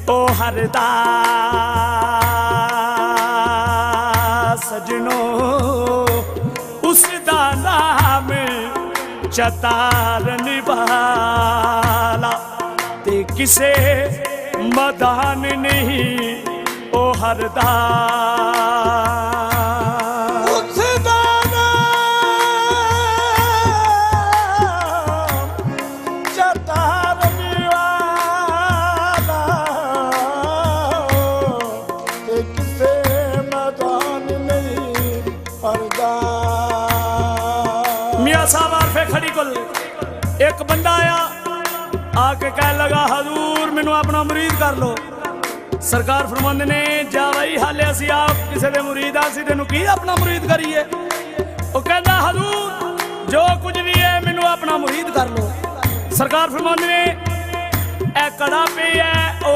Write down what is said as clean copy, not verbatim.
ओ हरदा सजनो उसदा नाम चतारन वाला ते किसे मदान नहीं ओ हरदा उसदा नाम चतारन वाला ते किसे मदान नहीं हरदा। मियाँ साहब आरफे खड़ी कुल एक बंदा आया आके कह लगा हजूर मैनू अपना मुरीद कर लो। सरकार फरमांदे ने जा भाई हाले असी आप किसी दे मुरीद असी तेनू की अपना मुरीद करिए। वो कहता हजूर जो कुछ भी है मैनू अपना मुरीद कर लो। सरकार फरमांदे ने ए कड़ा पे है